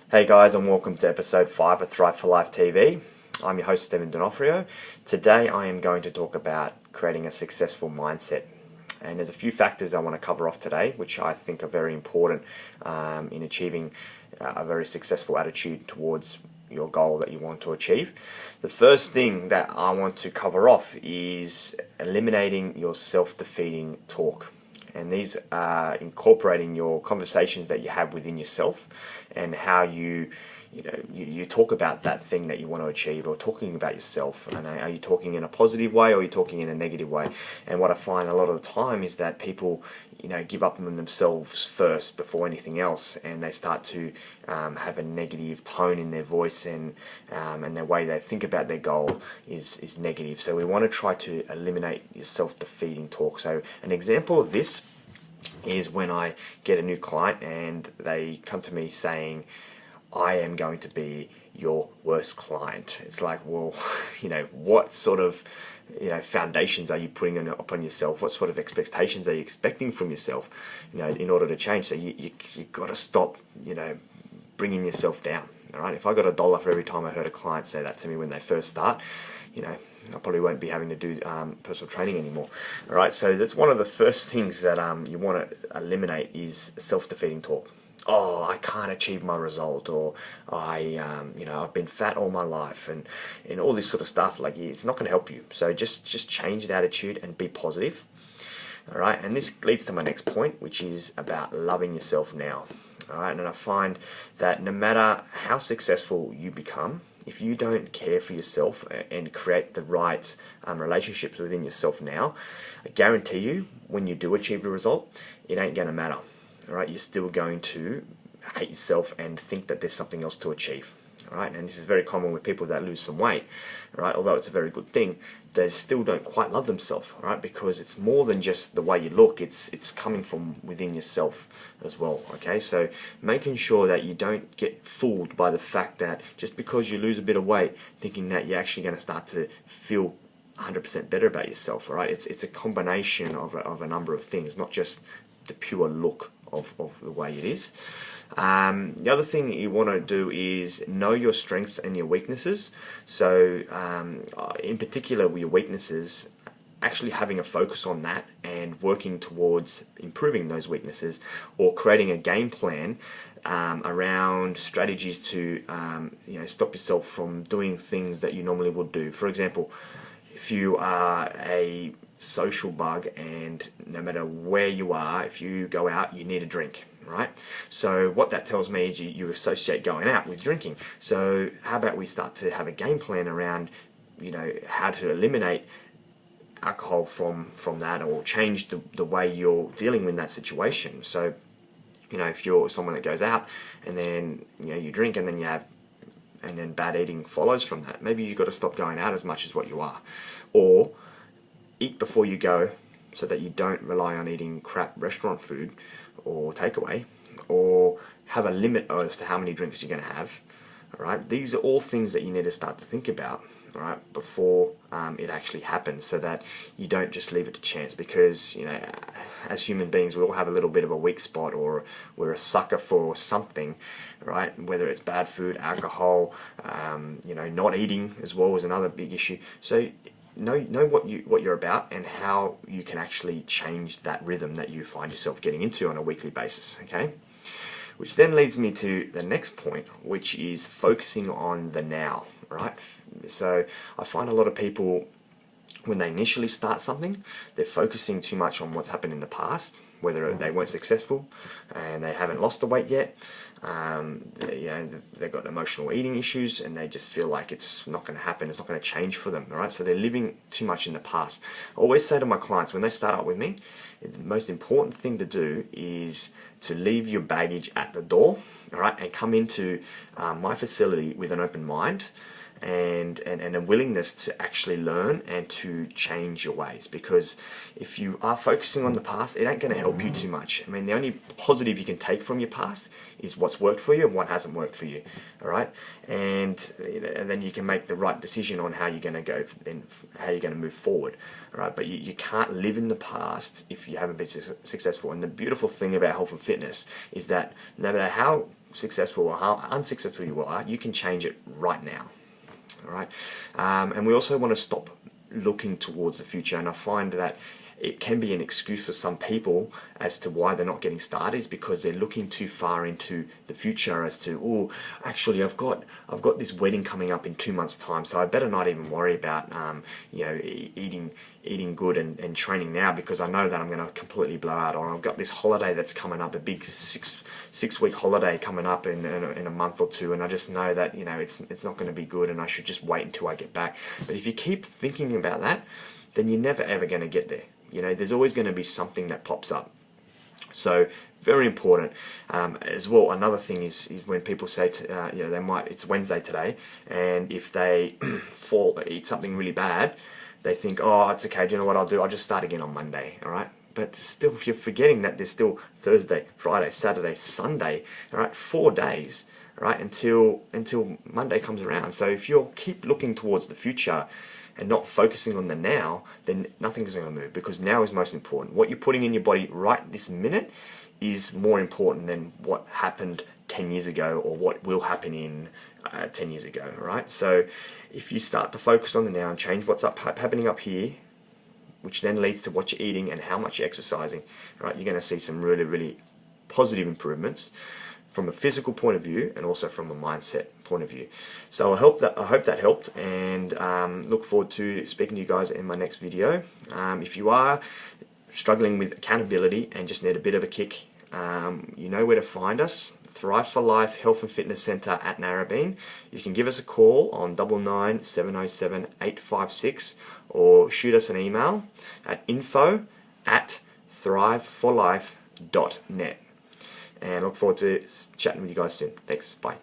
Hey guys, and welcome to episode 5 of Thrive for Life TV. I'm your host, Stephen D'Onofrio. Today I am going to talk about creating a successful mindset. And there's a few factors I want to cover off today, which I think are very important in achieving a very successful attitude towards your goal that you want to achieve. The first thing that I want to cover off is eliminating your self-defeating talk. And these are incorporating your conversations that you have within yourself and how you talk about that thing that you want to achieve, or talking about yourself. And are you talking in a positive way, or are you talking in a negative way? And what I find a lot of the time is that people give up on themselves first before anything else, and they start to have a negative tone in their voice, and their way they think about their goal is negative. So we want to try to eliminate your self-defeating talk. So an example of this is when I get a new client and they come to me saying, I am going to be your worst client. It's like, well, what sort of foundations are you putting upon yourself? What sort of expectations are you expecting from yourself in order to change? So you got to stop bringing yourself down. All right, if I got $1 for every time I heard a client say that to me when they first start, I probably won't be having to do personal training anymore. All right, so that's one of the first things that you want to eliminate is self-defeating talk. Oh, I can't achieve my result, or I've been fat all my life, and all this sort of stuff. Like, it's not going to help you. So just change the attitude and be positive. All right, and this leads to my next point, which is about loving yourself now. All right, and I find that no matter how successful you become, if you don't care for yourself and create the right relationships within yourself now, I guarantee you, when you do achieve a result, it ain't going to matter. All right, you're still going to hate yourself and think that there's something else to achieve. All right, and this is very common with people that lose some weight. All right, although it's a very good thing, they still don't quite love themselves. All right, because it's more than just the way you look. It's coming from within yourself as well. Okay, so making sure that you don't get fooled by the fact that just because you lose a bit of weight, thinking that you're actually going to start to feel 100% better about yourself. All right, it's a combination of a number of things, not just the pure look of the way it is. The other thing you want to do is know your strengths and your weaknesses. So in particular with your weaknesses, actually having a focus on that and working towards improving those weaknesses, or creating a game plan around strategies to stop yourself from doing things that you normally would do. For example, if you are a social bug and no matter where you are, if you go out, you need a drink, right? So what that tells me is you associate going out with drinking. So how about we start to have a game plan around how to eliminate alcohol from that, or change the way you're dealing with that situation. So if you're someone that goes out and then you drink and then bad eating follows from that, maybe you've got to stop going out as much as what you are, or eat before you go so that you don't rely on eating crap restaurant food or takeaway, or have a limit as to how many drinks you're going to have. All right, these are all things that you need to start to think about, all right, before it actually happens, so that you don't just leave it to chance. Because as human beings, we all have a little bit of a weak spot, or we're a sucker for something, right? Whether it's bad food, alcohol, not eating as well is another big issue. So know what you're about and how you can actually change that rhythm that you find yourself getting into on a weekly basis. Okay, which then leads me to the next point, which is focusing on the now. Right, so I find a lot of people, when they initially start something, they're focusing too much on what's happened in the past, whether they weren't successful and they haven't lost the weight yet. They've got emotional eating issues, and they just feel like it's not going to happen, it's not going to change for them. All right, so they're living too much in the past. I always say to my clients when they start up with me, the most important thing to do is to leave your baggage at the door, all right, and come into my facility with an open mind and a willingness to actually learn and to change your ways. Because if you are focusing on the past, it ain't going to help you too much. I mean, the only positive you can take from your past is what's worked for you and what hasn't worked for you. All right, and then you can make the right decision on how you're going to go, then how you're going to move forward. All right, but you can't live in the past if you haven't been successful. And the beautiful thing about health and fitness is that no matter how successful or how unsuccessful you are, you can change it right now. All right, and we also want to stop looking towards the future. And I find that it can be an excuse for some people as to why they're not getting started, is because they're looking too far into the future as to, oh, actually I've got this wedding coming up in 2 months' time, so I better not even worry about eating good and training now, because I know that I'm going to completely blow out. Or I've got this holiday that's coming up, a big six-week holiday coming up in a month or two, and I just know that it's not going to be good, and I should just wait until I get back. But if you keep thinking about that, then you're never ever going to get there. There's always going to be something that pops up. So very important as well. Another thing is when people say it's Wednesday today, and if they eat something really bad, they think, oh, it's okay, do you know what I'll do? I'll just start again on Monday. All right. But still, if you're forgetting that there's still Thursday, Friday, Saturday, Sunday, all right, 4 days, all right, until Monday comes around. So if you'll keep looking towards the future and not focusing on the now, then nothing is going to move, because now is most important. What you're putting in your body right this minute is more important than what happened 10 years ago or what will happen in 10 years ago, right? So if you start to focus on the now and change what's happening up here, which then leads to what you're eating and how much you're exercising, right, you're going to see some really, really positive improvements from a physical point of view and also from a mindset point of view. So I hope that helped, and look forward to speaking to you guys in my next video. If you are struggling with accountability and just need a bit of a kick, you know where to find us. Thrive for Life Health and Fitness Centre at Narrabeen. You can give us a call on 99 707 856 or shoot us an email at info@thriveforlife.net. And I look forward to chatting with you guys soon. Thanks. Bye.